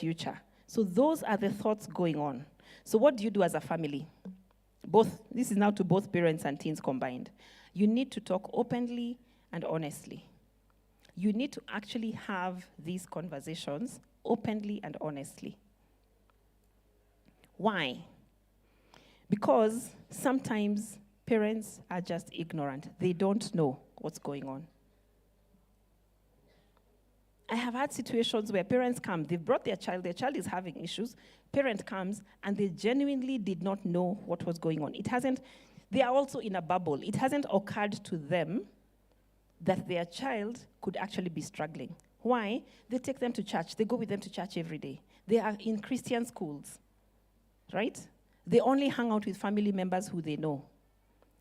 future. So those are the thoughts going on. So what do you do as a family? This is now to both parents and teens combined. You need to talk openly and honestly. You need to actually have these conversations openly and honestly. Why? Because sometimes parents are just ignorant. They don't know what's going on. I have had situations where parents come, they've brought their child is having issues, parent comes, and they genuinely did not know what was going on. They are also in a bubble. It hasn't occurred to them that their child could actually be struggling. Why? They take them to church. They go with them to church every day. They are in Christian schools, right? They only hang out with family members who they know.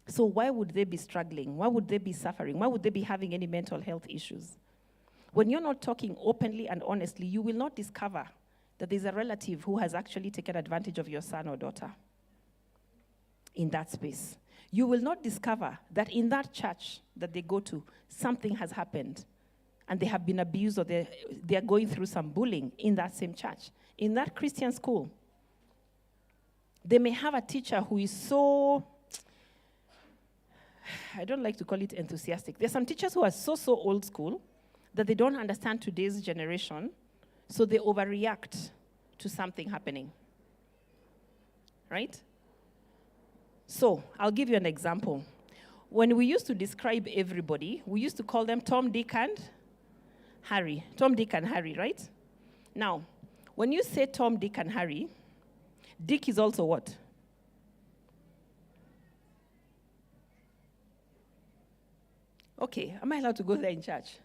So why would they be struggling? Why would they be suffering? Why would they be having any mental health issues? When you're not talking openly and honestly, you will not discover that there's a relative who has actually taken advantage of your son or daughter in that space. You will not discover that in that church that they go to, something has happened and they have been abused or they are going through some bullying in that same church. In that Christian school, they may have a teacher who is so, I don't like to call it enthusiastic. There's some teachers who are so old school that they don't understand today's generation, so they overreact to something happening, right? So, I'll give you an example. When we used to describe everybody, we used to call them Tom, Dick, and Harry. Tom, Dick, and Harry, right? Now, when you say Tom, Dick, and Harry, Dick is also what? Okay, am I allowed to go there in church?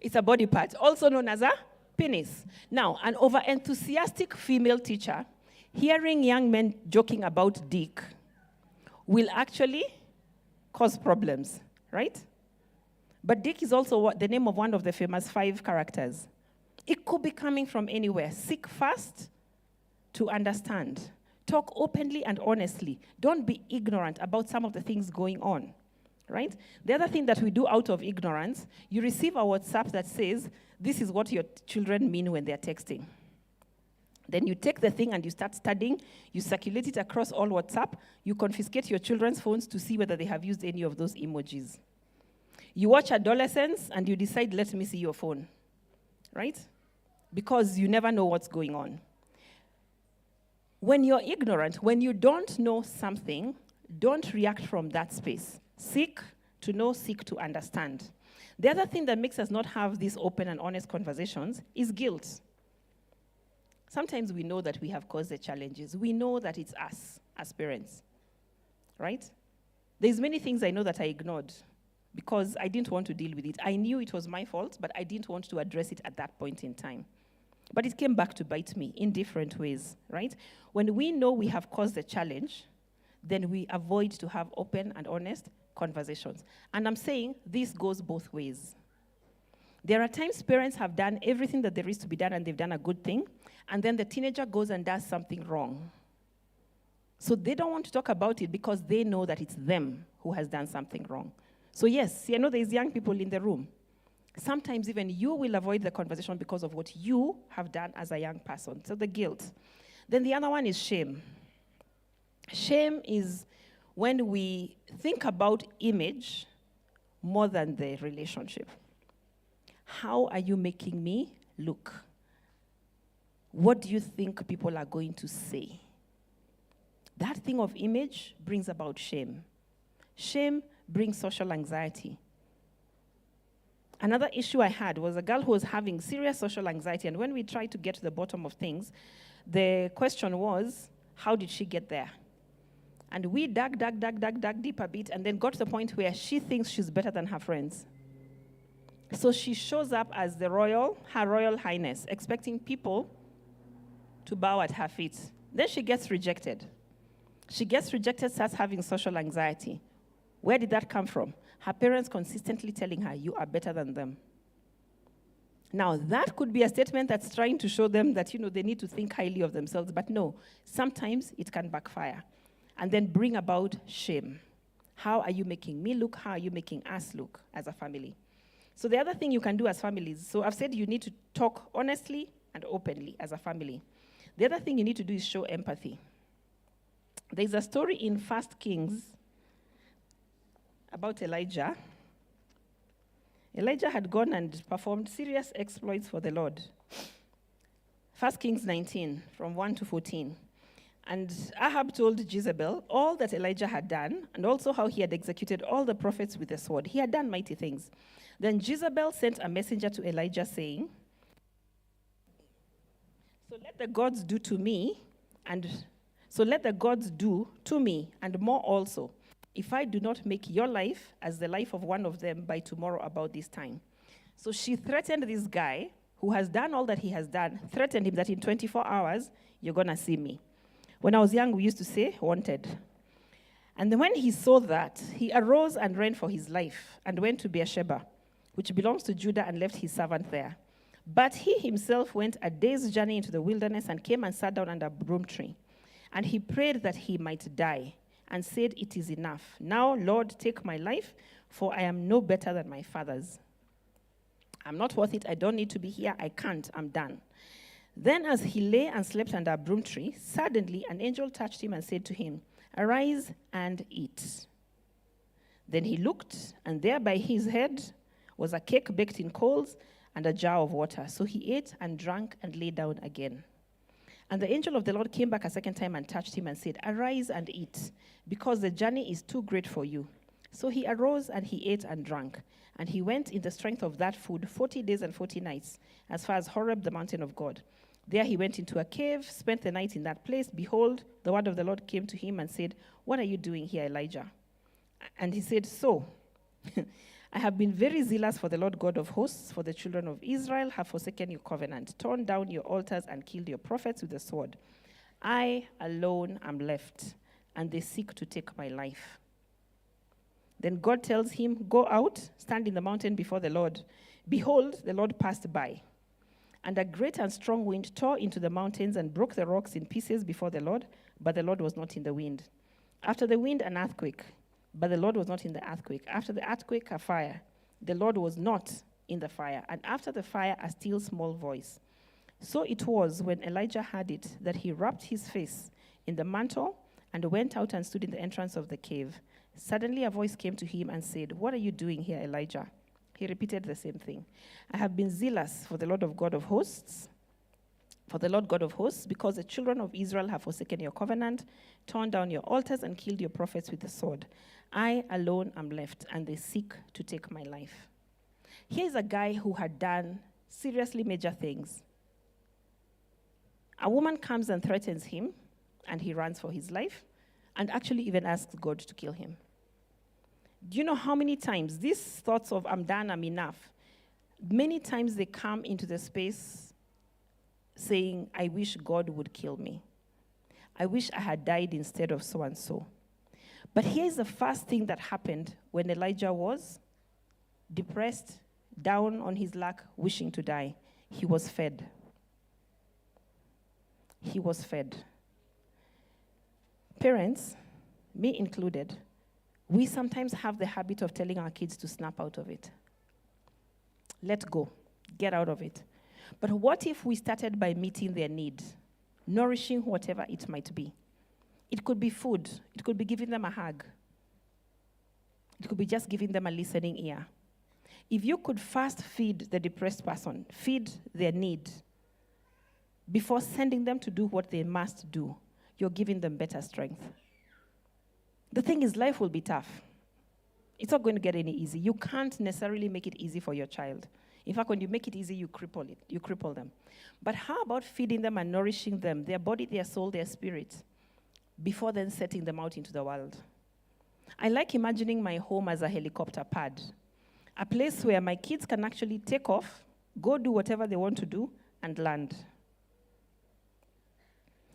It's a body part, also known as a penis. Now, an over-enthusiastic female teacher hearing young men joking about dick will actually cause problems, right? But dick is also the name of one of the famous 5 characters. It could be coming from anywhere. Seek first to understand. Talk openly and honestly. Don't be ignorant about some of the things going on. Right? The other thing that we do out of ignorance, you receive a WhatsApp that says, this is what your children mean when they're texting. Then you take the thing and you start studying, you circulate it across all WhatsApp, you confiscate your children's phones to see whether they have used any of those emojis. You watch adolescents and you decide, let me see your phone. Right? Because you never know what's going on. When you're ignorant, when you don't know something, don't react from that space. Seek to know, seek to understand. The other thing that makes us not have these open and honest conversations is guilt. Sometimes we know that we have caused the challenges. We know that it's us as parents, right? There's many things I know that I ignored because I didn't want to deal with it. I knew it was my fault, but I didn't want to address it at that point in time. But it came back to bite me in different ways, right? When we know we have caused the challenge, then we avoid to have open and honest conversations. And I'm saying this goes both ways. There are times parents have done everything that there is to be done and they've done a good thing, and then the teenager goes and does something wrong. So they don't want to talk about it because they know that it's them who has done something wrong. So yes, I know there's young people in the room. Sometimes even you will avoid the conversation because of what you have done as a young person. So the guilt. Then the other one is shame. Shame is when we think about image more than the relationship. How are you making me look? What do you think people are going to say? That thing of image brings about shame. Shame brings social anxiety. Another issue I had was a girl who was having serious social anxiety, and when we tried to get to the bottom of things, the question was, how did she get there? And we dug deep a bit, and then got to the point where she thinks she's better than her friends. So she shows up as her Royal Highness, expecting people to bow at her feet. Then she gets rejected. She gets rejected, starts having social anxiety. Where did that come from? Her parents consistently telling her, you are better than them. Now, that could be a statement that's trying to show them that, they need to think highly of themselves. But no, sometimes it can backfire and then bring about shame. How are you making me look? How are you making us look as a family? So the other thing you can do as families, so I've said you need to talk honestly and openly as a family. The other thing you need to do is show empathy. There's a story in 1 Kings about Elijah. Elijah had gone and performed serious exploits for the Lord. 1 Kings 19, from 1 to 14. And Ahab told Jezebel all that Elijah had done, and also how he had executed all the prophets with the sword. He had done mighty things. Then Jezebel sent a messenger to Elijah saying, So let the gods do to me, and more also, if I do not make your life as the life of one of them by tomorrow about this time. So she threatened this guy who has done all that he has done, threatened him that in 24 hours, you're going to see me. When I was young, we used to say, wanted. And then when he saw that, he arose and ran for his life and went to Beersheba, which belongs to Judah, and left his servant there. But he himself went a day's journey into the wilderness and came and sat down under a broom tree. And he prayed that he might die and said, It is enough. Now, Lord, take my life, for I am no better than my father's. I'm not worth it. I don't need to be here. I can't. I'm done. Then as he lay and slept under a broom tree, suddenly an angel touched him and said to him, Arise and eat. Then he looked, and there by his head was a cake baked in coals and a jar of water. So he ate and drank and lay down again. And the angel of the Lord came back a second time and touched him and said, Arise and eat, because the journey is too great for you. So he arose and he ate and drank. And he went in the strength of that food 40 days and 40 nights, as far as Horeb, the mountain of God. There he went into a cave, spent the night in that place. Behold, the word of the Lord came to him and said, What are you doing here, Elijah? And he said, I have been very zealous for the Lord God of hosts, for the children of Israel have forsaken your covenant, torn down your altars, and killed your prophets with the sword. I alone am left, and they seek to take my life. Then God tells him, Go out, stand in the mountain before the Lord. Behold, the Lord passed by. And a great and strong wind tore into the mountains and broke the rocks in pieces before the Lord, but the Lord was not in the wind. After the wind, an earthquake, but the Lord was not in the earthquake. After the earthquake, a fire. The Lord was not in the fire. And after the fire, a still small voice. So it was when Elijah heard it that he wrapped his face in the mantle and went out and stood in the entrance of the cave. Suddenly a voice came to him and said, What are you doing here, Elijah? He repeated the same thing. I have been zealous for the Lord God of hosts, because the children of Israel have forsaken your covenant, torn down your altars, and killed your prophets with the sword. I alone am left, and they seek to take my life. Here's a guy who had done seriously major things. A woman comes and threatens him, and he runs for his life, and actually even asks God to kill him. Do you know how many times these thoughts of I'm done, I'm enough, many times they come into the space saying, I wish God would kill me. I wish I had died instead of so and so. But here's the first thing that happened when Elijah was depressed, down on his luck, wishing to die. He was fed. He was fed. Parents, me included, we sometimes have the habit of telling our kids to snap out of it. Let go. Get out of it. But what if we started by meeting their need, nourishing whatever it might be? It could be food. It could be giving them a hug. It could be just giving them a listening ear. If you could first feed the depressed person, feed their need, before sending them to do what they must do, you're giving them better strength. The thing is, life will be tough. It's not going to get any easy. You can't necessarily make it easy for your child. In fact, when you make it easy, you cripple them. But how about feeding them and nourishing them, their body, their soul, their spirit, before then setting them out into the world? I like imagining my home as a helicopter pad, a place where my kids can actually take off, go do whatever they want to do, and land.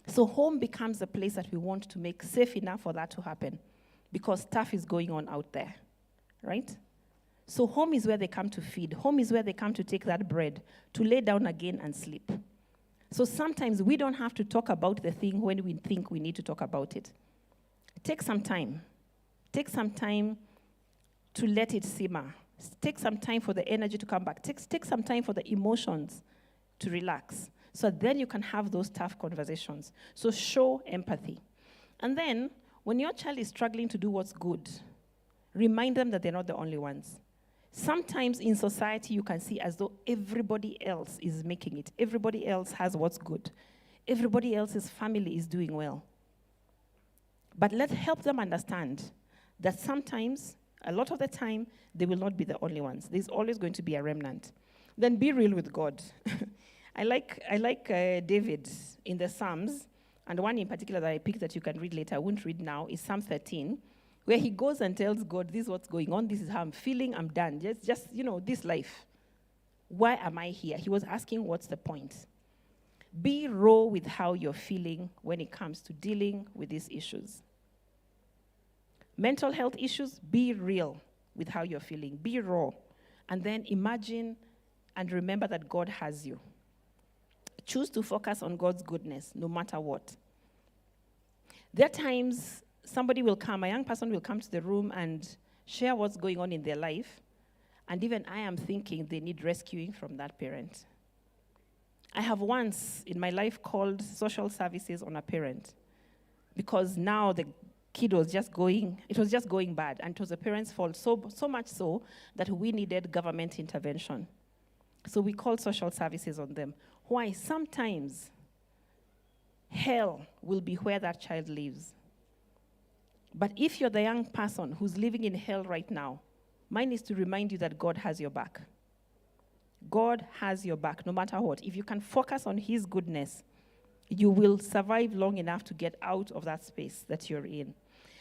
So home becomes a place that we want to make safe enough for that to happen, because stuff is going on out there, right? So home is where they come to feed. Home is where they come to take that bread, to lay down again and sleep. So sometimes we don't have to talk about the thing when we think we need to talk about it. Take some time. Take some time to let it simmer. Take some time for the energy to come back. Take some time for the emotions to relax. So then you can have those tough conversations. So show empathy. And then, when your child is struggling to do what's good, remind them that they're not the only ones. Sometimes in society, you can see as though everybody else is making it. Everybody else has what's good. Everybody else's family is doing well. But let's help them understand that sometimes, a lot of the time, they will not be the only ones. There's always going to be a remnant. Then be real with God. I like David in the Psalms, and one in particular that I picked that you can read later, I won't read now, is Psalm 13, where he goes and tells God, this is what's going on, this is how I'm feeling, I'm done. Just this life. Why am I here? He was asking, what's the point? Be raw with how you're feeling when it comes to dealing with these issues. Mental health issues, be real with how you're feeling. Be raw. And then imagine and remember that God has you. Choose to focus on God's goodness, no matter what. There are times somebody will come, a young person will come to the room and share what's going on in their life, and even I am thinking they need rescuing from that parent. I have once in my life called social services on a parent because now the kid was just going bad, and it was the parents' fault, so much so that we needed government intervention. So we called social services on them. Why? Sometimes hell will be where that child lives. But if you're the young person who's living in hell right now, mine is to remind you that God has your back. God has your back, no matter what. If you can focus on his goodness, you will survive long enough to get out of that space that you're in.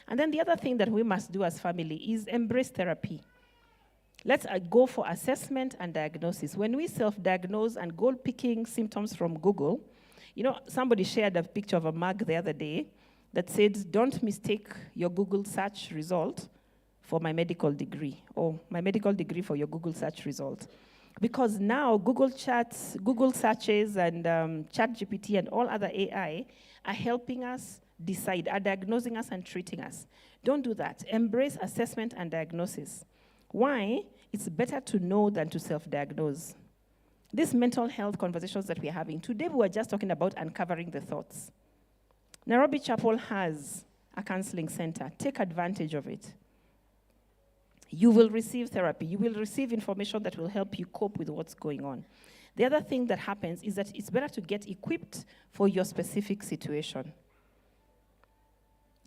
And then the other thing that we must do as family is embrace therapy. Let's go for assessment and diagnosis. When we self-diagnose and go picking symptoms from Google, somebody shared a picture of a mug the other day that said, don't mistake your Google search result for my medical degree, or my medical degree for your Google search result. Because now Google chats, Google searches, and ChatGPT and all other AI are helping us decide, are diagnosing us and treating us. Don't do that. Embrace assessment and diagnosis. Why? It's better to know than to self-diagnose. These mental health conversations that we're having, today we were just talking about uncovering the thoughts. Nairobi Chapel has a counseling center. Take advantage of it. You will receive therapy. You will receive information that will help you cope with what's going on. The other thing that happens is that it's better to get equipped for your specific situation.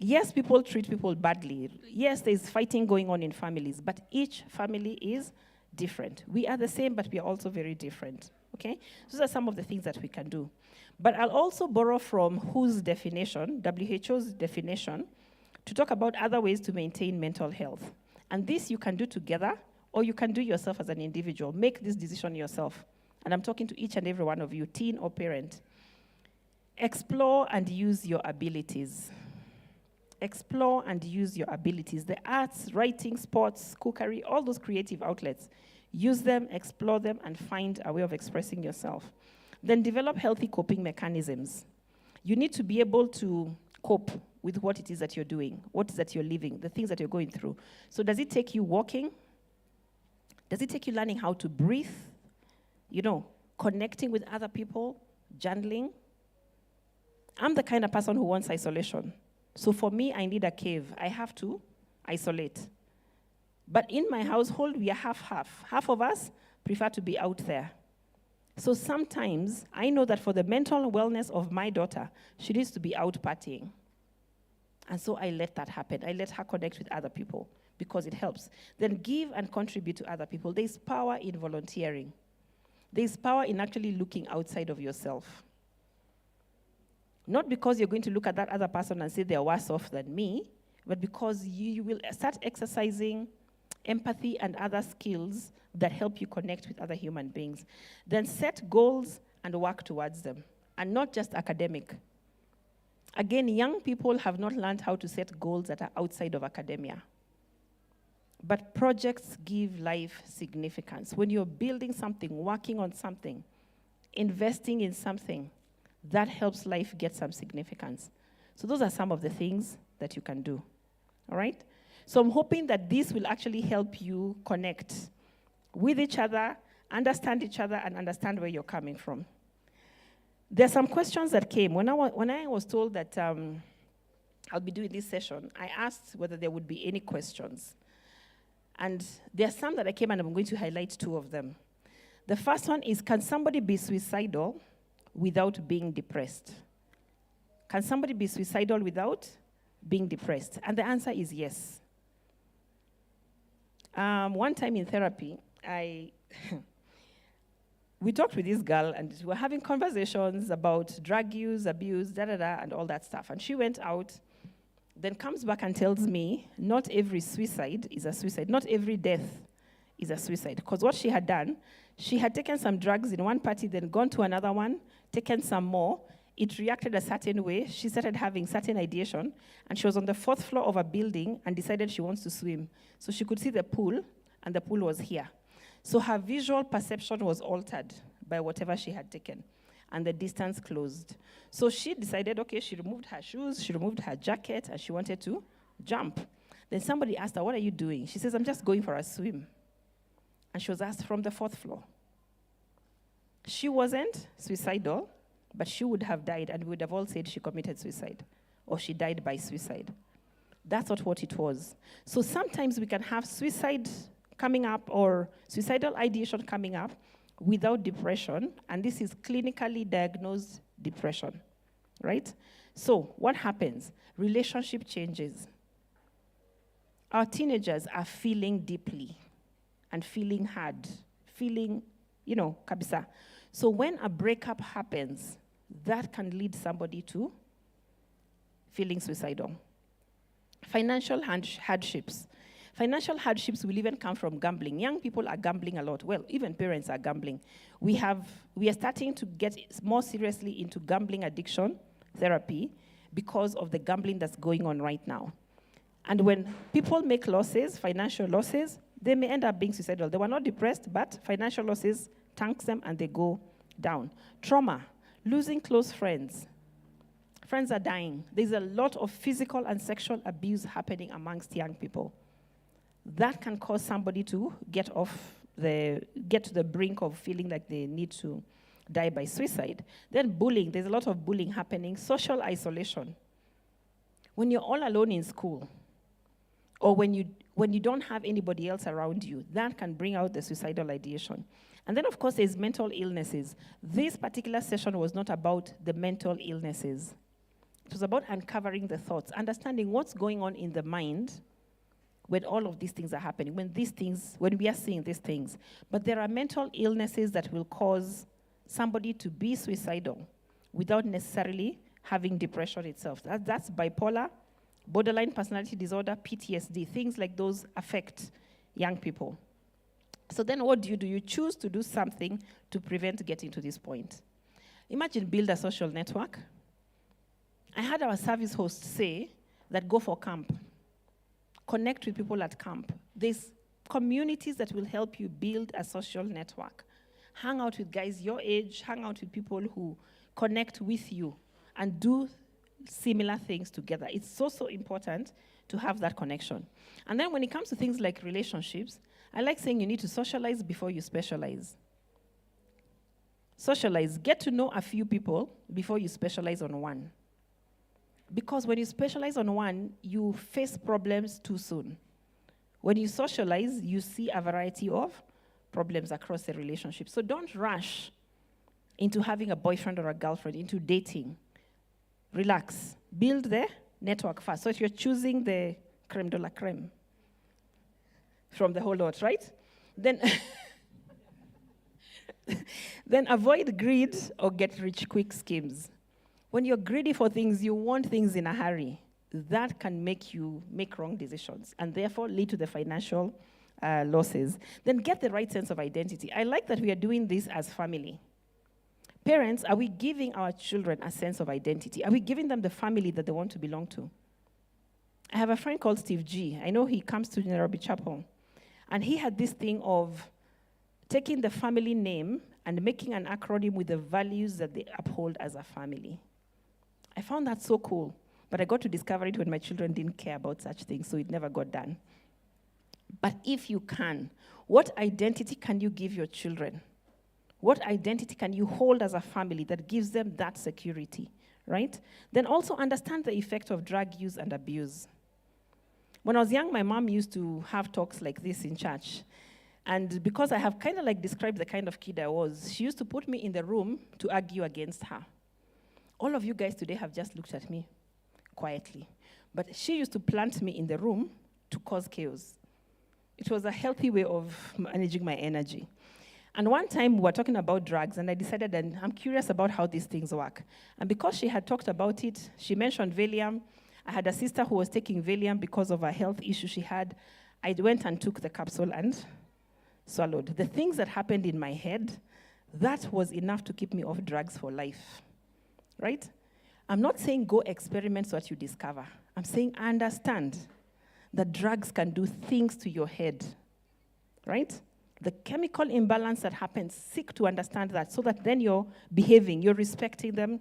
Yes, people treat people badly. Yes, there's fighting going on in families, but each family is different. We are the same, but we are also very different, okay? Those are some of the things that we can do. But I'll also borrow from WHO's definition, WHO's definition, to talk about other ways to maintain mental health. And this you can do together, or you can do yourself as an individual. Make this decision yourself. And I'm talking to each and every one of you, teen or parent. Explore and use your abilities. Explore and use your abilities. The arts, writing, sports, cookery, all those creative outlets. Use them, explore them, and find a way of expressing yourself. Then develop healthy coping mechanisms. You need to be able to cope with what it is that you're doing, what it is that you're living, the things that you're going through. So does it take you walking? Does it take you learning how to breathe? Connecting with other people, journaling? I'm the kind of person who wants isolation. So for me, I need a cave. I have to isolate. But in my household, we are half-half. Half of us prefer to be out there. So sometimes, I know that for the mental wellness of my daughter, she needs to be out partying. And so I let that happen. I let her connect with other people because it helps. Then give and contribute to other people. There's power in volunteering. There's power in actually looking outside of yourself. Not because you're going to look at that other person and say they're worse off than me, but because you will start exercising empathy and other skills that help you connect with other human beings. Then set goals and work towards them, and not just academic. Again, young people have not learned how to set goals that are outside of academia. But projects give life significance. When you're building something, working on something, investing in something, that helps life get some significance. So those are some of the things that you can do. All right? So I'm hoping that this will actually help you connect with each other, understand each other, and understand where you're coming from. There are some questions that came. When I was told that I'll be doing this session, I asked whether there would be any questions. And there are some that I came, and I'm going to highlight two of them. The first one is, can somebody be suicidal without being depressed? Can somebody be suicidal without being depressed? And the answer is yes. One time in therapy, we talked with this girl, and we were having conversations about drug use, abuse, and all that stuff. And she went out, then comes back and tells me, not every suicide is a suicide. Not every death is a suicide. Because what she had done, she had taken some drugs in one party, then gone to another one, taken some more. It reacted a certain way. She started having certain ideation, and she was on the 4th floor of a building and decided she wants to swim. So she could see the pool, and the pool was here. So her visual perception was altered by whatever she had taken, and the distance closed. So she decided, okay, she removed her shoes, she removed her jacket, and she wanted to jump. Then somebody asked her, what are you doing? She says, I'm just going for a swim. And she was asked from the 4th floor. She wasn't suicidal, but she would have died, and we would have all said she committed suicide, or she died by suicide. That's not what it was. So sometimes we can have suicide coming up, or suicidal ideation coming up, without depression, and this is clinically diagnosed depression, right? So what happens? Relationship changes. Our teenagers are feeling deeply and feeling hard, feeling, kabisa. So when a breakup happens, that can lead somebody to feeling suicidal. Financial hardships. Financial hardships will even come from gambling. Young people are gambling a lot. Well, even parents are gambling. We are starting to get more seriously into gambling addiction therapy because of the gambling that's going on right now. And when people make losses, financial losses, they may end up being suicidal. They were not depressed, but financial losses tanks them and they go down. Trauma, losing close friends. Friends are dying. There's a lot of physical and sexual abuse happening amongst young people. That can cause somebody to get to the brink of feeling like they need to die by suicide. Then bullying, there's a lot of bullying happening. Social isolation. When you're all alone in school, or when you don't have anybody else around you, that can bring out the suicidal ideation. And then, of course, there's mental illnesses. This particular session was not about the mental illnesses. It was about uncovering the thoughts, understanding what's going on in the mind when all of these things are happening, when we are seeing these things. But there are mental illnesses that will cause somebody to be suicidal without necessarily having depression itself. That's bipolar, borderline personality disorder, PTSD. Things like those affect young people. So then what do? You choose to do something to prevent getting to this point. Imagine build a social network. I had our service host say that go for camp. Connect with people at camp. There's communities that will help you build a social network. Hang out with guys your age, hang out with people who connect with you and do similar things together. It's so important to have that connection. And then when it comes to things like relationships, I like saying you need to socialize before you specialize. Socialize. Get to know a few people before you specialize on one. Because when you specialize on one, you face problems too soon. When you socialize, you see a variety of problems across the relationship. So don't rush into having a boyfriend or a girlfriend, into dating. Relax. Build the network first. So if you're choosing the creme de la creme from the whole lot, right? Then avoid greed or get-rich-quick schemes. When you're greedy for things, you want things in a hurry. That can make you make wrong decisions and therefore lead to the financial losses. Then get the right sense of identity. I like that we are doing this as family. Parents, are we giving our children a sense of identity? Are we giving them the family that they want to belong to? I have a friend called Steve G. I know he comes to Nairobi Chapel. And he had this thing of taking the family name and making an acronym with the values that they uphold as a family. I found that so cool, but I got to discover it when my children didn't care about such things, so it never got done. But if you can, what identity can you give your children? What identity can you hold as a family that gives them that security, right? Then also understand the effect of drug use and abuse. When I was young, my mom used to have talks like this in church. And because I have kind of like described the kind of kid I was, she used to put me in the room to argue against her. All of you guys today have just looked at me quietly. But she used to plant me in the room to cause chaos. It was a healthy way of managing my energy. And one time we were talking about drugs, and I decided that I'm curious about how these things work. And because she had talked about it, she mentioned Valium. I had a sister who was taking Valium because of a health issue she had. I went and took the capsule and swallowed. The things that happened in my head, that was enough to keep me off drugs for life, right? I'm not saying go experiment what you discover. I'm saying understand that drugs can do things to your head, right? The chemical imbalance that happens, seek to understand that so that then you're behaving, you're respecting them,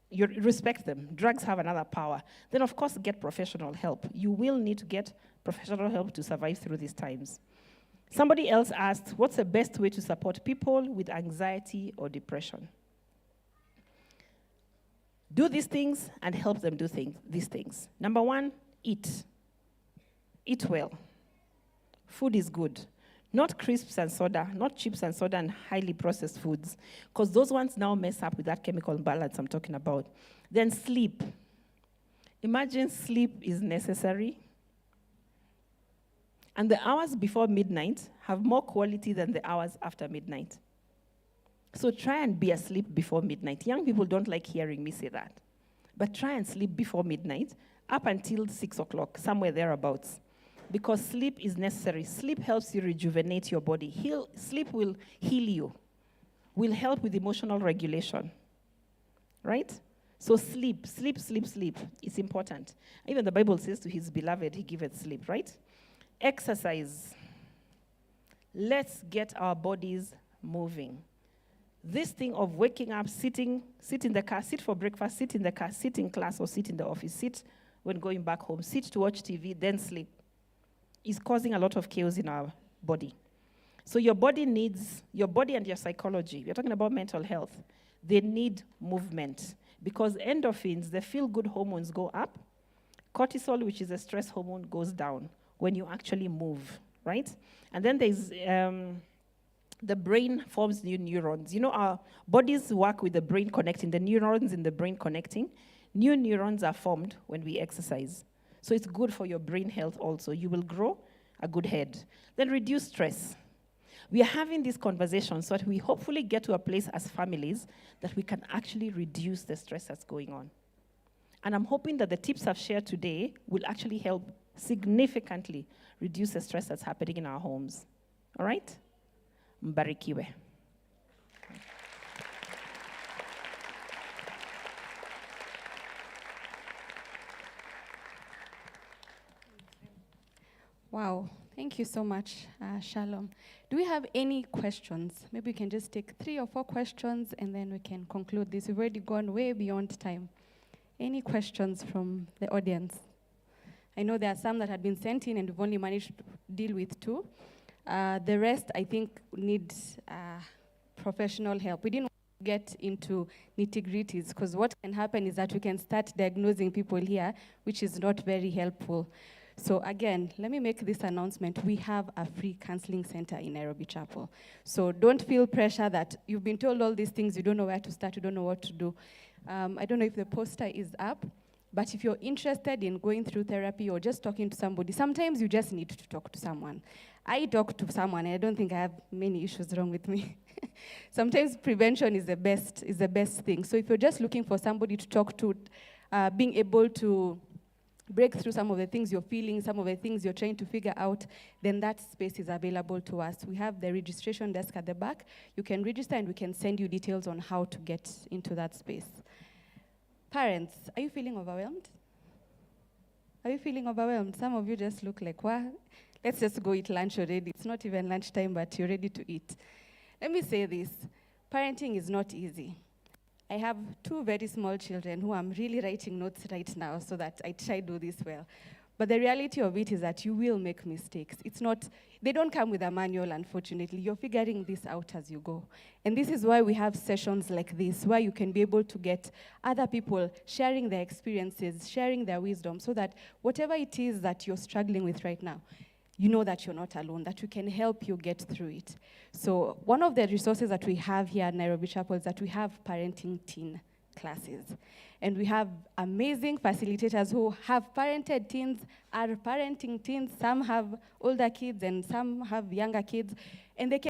you respect them. Drugs have another power. Then, of course, get professional help. You will need to get professional help to survive through these times. Somebody else asked, what's the best way to support people with anxiety or depression? Do these things and help them do these things. Number one, eat. Eat well. Food is good. Not crisps and soda, not chips and soda and highly processed foods, because those ones now mess up with that chemical imbalance I'm talking about. Then sleep. Imagine sleep is necessary. And the hours before midnight have more quality than the hours after midnight. So try and be asleep before midnight. Young people don't like hearing me say that. But try and sleep before midnight, up until 6 o'clock, somewhere thereabouts. Because sleep is necessary. Sleep helps you rejuvenate your body. Sleep will heal you, will help with emotional regulation, right? So sleep. It's important. Even the Bible says to his beloved, he giveth sleep, right? Exercise. Let's get our bodies moving. This thing of waking up, sit in the car, sit for breakfast, sit in the car, sit in class or sit in the office, sit when going back home, sit to watch TV, then sleep, is causing a lot of chaos in our body. So your body and your psychology, we're talking about mental health, they need movement because endorphins, the feel-good hormones go up. Cortisol, which is a stress hormone, goes down when you actually move, right? And then there's the brain forms new neurons. You know, our bodies work with the brain connecting, the neurons in the brain connecting. New neurons are formed when we exercise. So it's good for your brain health also. You will grow a good head. Then reduce stress. We are having these conversations so that we hopefully get to a place as families that we can actually reduce the stress that's going on. And I'm hoping that the tips I've shared today will actually help significantly reduce the stress that's happening in our homes. All right? Mbarikiwe. Wow, thank you so much, Shalom. Do we have any questions? Maybe we can just take 3 or 4 questions and then we can conclude this. We've already gone way beyond time. Any questions from the audience? I know there are some that had been sent in and we've only managed to deal with 2. The rest, I think, need professional help. We didn't get into nitty-gritties because what can happen is that we can start diagnosing people here, which is not very helpful. So again, let me make this announcement. We have a free counseling center in Nairobi Chapel. So don't feel pressure that you've been told all these things, you don't know where to start, you don't know what to do. I don't know if the poster is up, but if you're interested in going through therapy or just talking to somebody, sometimes you just need to talk to someone. I talk to someone, and I don't think I have many issues wrong with me. Sometimes prevention is the best thing. So if you're just looking for somebody to talk to, being able to break through some of the things you're feeling, some of the things you're trying to figure out, then that space is available to us. We have the registration desk at the back. You can register and we can send you details on how to get into that space. Parents, are you feeling overwhelmed? Are you feeling overwhelmed? Some of you just look like, what? Let's just go eat lunch already. It's not even lunchtime, but you're ready to eat. Let me say this. Parenting is not easy. I have 2 very small children who I'm really writing notes right now so that I try to do this well. But the reality of it is that you will make mistakes. It's not, they don't come with a manual, unfortunately. You're figuring this out as you go. And this is why we have sessions like this, where you can be able to get other people sharing their experiences, sharing their wisdom, so that whatever it is that you're struggling with right now, you know that you're not alone, that we can help you get through it. So one of the resources that we have here at Nairobi Chapel is that we have parenting teen classes. And we have amazing facilitators who have parented teens, are parenting teens. Some have older kids and some have younger kids. And they can